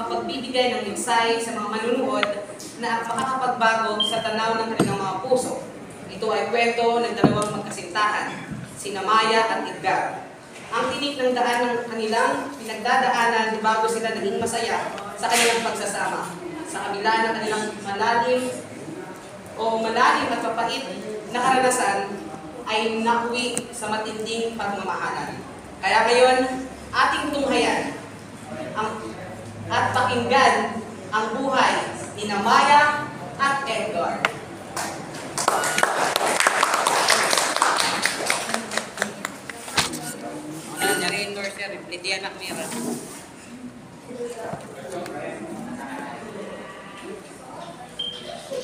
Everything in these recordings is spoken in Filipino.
makapagbibigay ng insight sa mga manunood na makakapagbago sa tanaw ng kanilang mga puso. Ito ay kwento ng dalawang magkasintahan, sina Maya at Edgar. Ang tinik ng daan ng kanilang pinagdadaanan bago sila naging masaya sa kanilang pagsasama. Sa kabila ng kanilang malalim at mapait na karanasan ay nauwi sa matinding pagmamahalan. Kaya ngayon, ating tunghayan at pakinggan ang buhay ni Maya at Edgar. Lidiana Mira.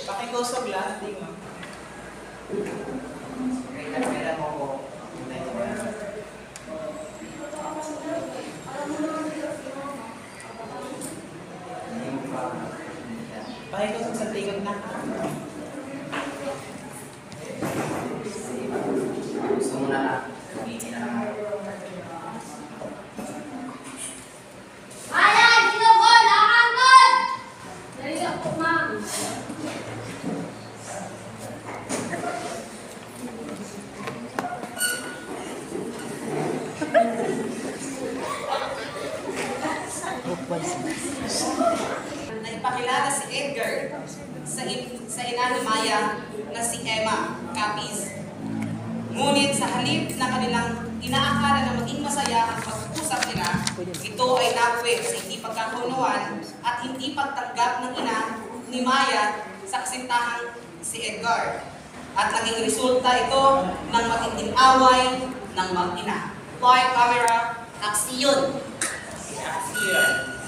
Pakikosog lang, hindi mo. Pakikosog sa tingog na. Gusto mo na lang. Hindi na lang. Naipakilala si Edgar sa ina ni Maya na si Emma Capiz. Ngunit sa halip na kanilang inaakala na maging masaya ang pag-usap nila, ito ay nabuwi sa hindi pagkakaunawaan at hindi pagtanggap ng ina ni Maya sa kasintahang si Edgar. At naging resulta ito ng matinding away ng mag-ina. Live camera, aksiyon! Aksiyon!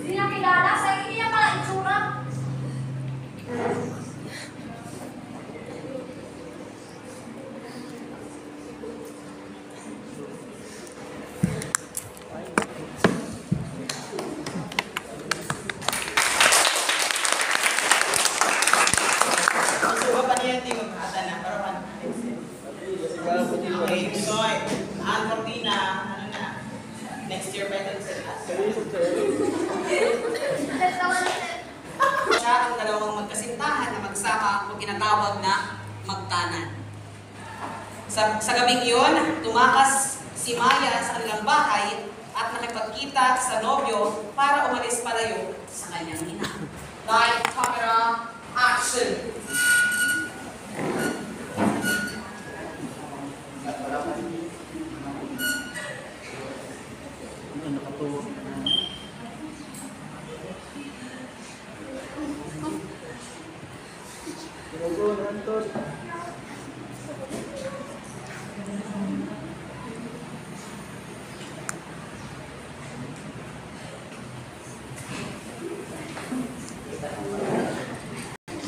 Hindi na kilala, sa hindi niya pala itsura. Okay, so, ang kortina, ano na, next year pa ito sa Siya ang dalawang magkasintahan na magsama o tinatawag na magtanan. Sa gabing iyon, tumakas si Maya sa kanilang bahay at nakipagkita sa nobyo para umalis palayo sa kanyang ina. Live camera, action!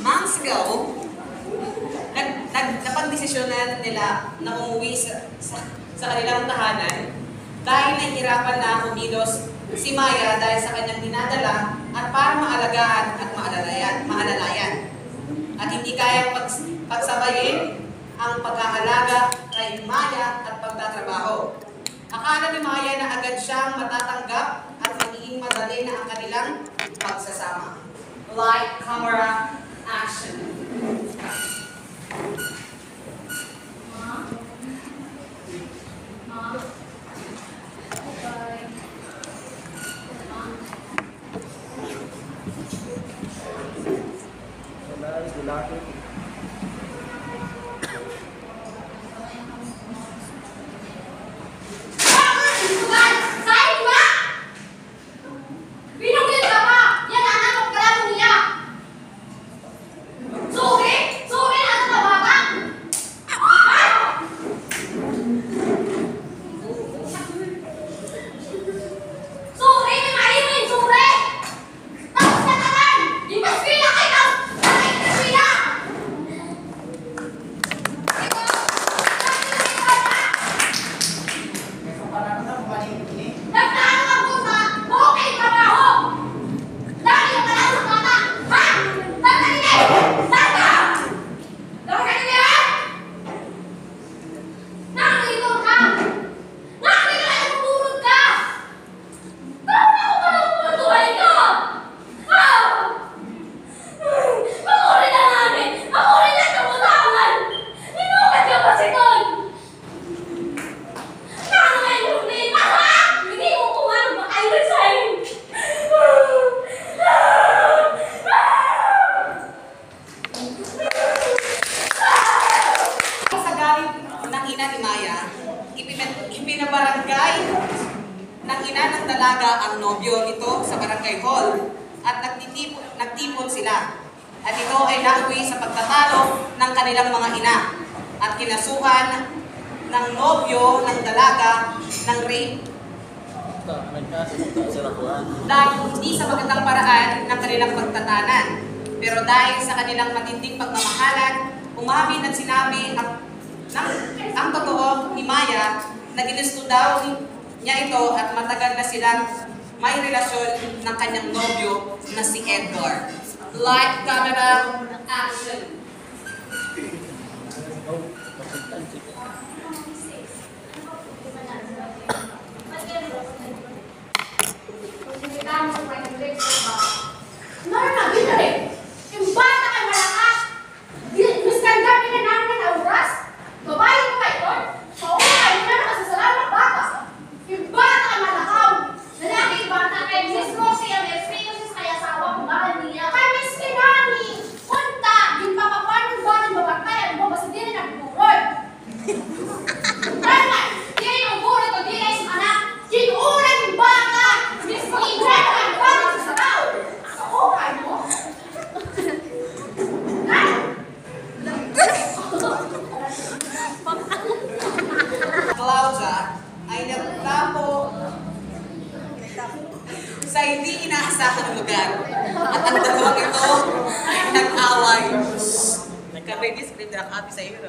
Months ago, napagdesisyonan nila na umuwi sa kanilang tahanan dahil nahihirapan na kumilos si Maya dahil sa kanyang dinadala at para maalagaan at maalalayan. pagsabayin ang pag-aalaga kay Maya at pagtatrabaho. Akala ni Maya na agad siyang matatanggap at magiging madali na ang kanilang pagsasama. Light, camera, action. Ma? Ma? Okay. Ma? Sayang ba? Binugin ka pa! Yan ang anak ko lang niya! Suki! Suki na sa tawagan! Suki! May mahimin! Suki! Tapos na naman! Di mas pila kayo! Bakit na pila? Nagtaano ka po sa okay trabaho! Dahil yung pala sa bata! Ha? Nagkanitin! Nagka! Nagkanitin! Nakalitor ka! Nakalitor ka! Tutulog ka! Bakit ako pala pumatuloy ka? Ha? Makulit na namin! Makulit na kamutangan! Inukat ka pa si Ton! Paano ngayon yung hindi? Hindi mo kumano maka-resign! Sa galit ng ina ni Maya, ipinabarangay ng ina ng dalaga ang nobyo nito sa barangay hall at nagtipon sila. At ito ay nauwi sa pagtatalo ng kanilang mga ina at kinasuhan ng nobyo ng dalaga ng rape dahil hindi sa magandang paraan ng kanilang pagtatanan. Pero dahil sa kanilang matinding pagmamahalan, umamin at sinabi ang totoo ni Maya na ginusto daw niya ito at matagal na silang may relasyon ng kanyang nobyo na si Edgar. Light, camera, action. Ano na, ginari? Yung bata kay malakas! Miskandar pinanamin na oras? Babae mo kayo doon? Oo, kayo na nakasasalamat bata! Yung bata kay malakaw! Lalaking bata kay mismo siya may experiences kay asawa kung mahal niya. Kay Miss Kinani! Punta! Yung papapan ng bata ng babatayan mo basta di na nagbukurod! Tama! Di rin ang buhay ko di rin sa anak! Kinuulan yung bata! Mismo i-drag ang bata sa saraw! Oo, kayo mo? Claudia ay nagtapo sa hindi inaasahang lugar. At ang dalawang ito ay nag-away. Nagka-ready script na copy sa iyo.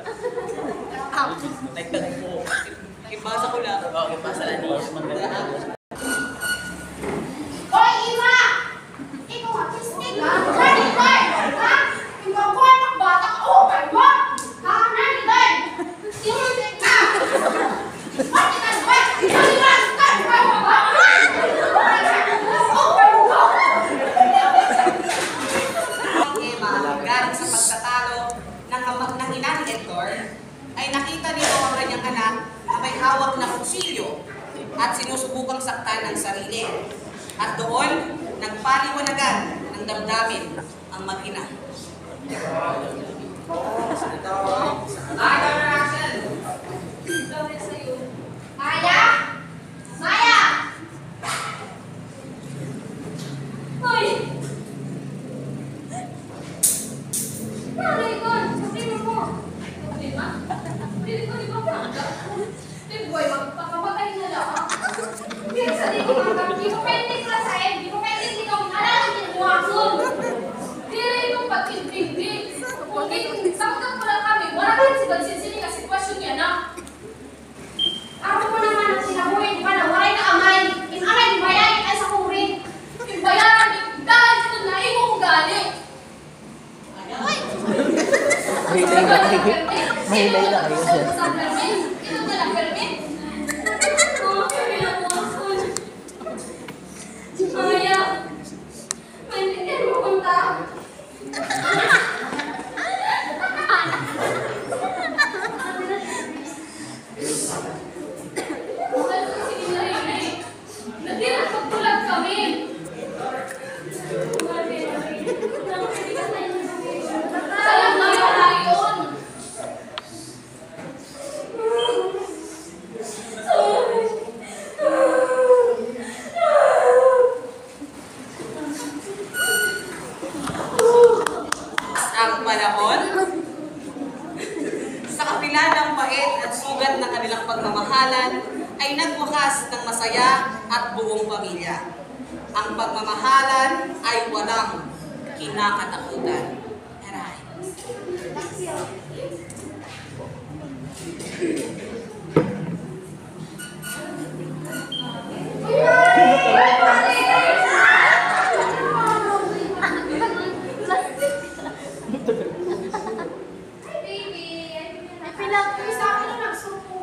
Nagtagpo. Ipasa ko lang. Oo, ipasa na niya. Hoy, Ima! Ikaw artistic, ha? Nani, Tay? Ha? Ikaw ko anak bata ka, oh, kayo mo? Ha? Nani, Tay? Inulit ka! Bakit ka, Tay? Nani, Tay? Tay, kayo mo ba? Ha? Oh, kayo mo? Emma, galing sa pagtatalo ng ina ni Edgar, ay nakita nito ang kanyang anak na may hawak na kutsilyo at sinusubukang saktan ng sarili. At doon, nagpaliwanagan ng damdamin ang mag-ina. Maya? Maya? Hoy! Nanay ko, sabihin mo. Problema? Hindi ko di ba prangka? Di boy, magpakamatay na lang. Hindi sa di ko pwede klasahin, di ko pwede ikaw alam ang kinuwason. Di rin yung pagkimpimpi. Kung tanggap mo lang kami, wala kang sigasin ka sitwasyon niya na. Ako mo naman ang sinabuhin, di ba na waray na amay. Yung amay, di bayaran ay sa kurin. Yung bayaran, dahil ito na imo kong galing. Mahilay na kayo dyan. Maya, maintindihan mo punta. Mahal ko si Inay. Nagdiran pagtulag kami. Sayang na yung layon. Ang panahon, sa kapila ng bait at sugat ng kanilang pagmamahalan, ay nagwakas ng masaya at buong pamilya. Ang pagmamahalan ay walang kinakatakutan. Aray. Baby, I feel like sa akin na nagsupo.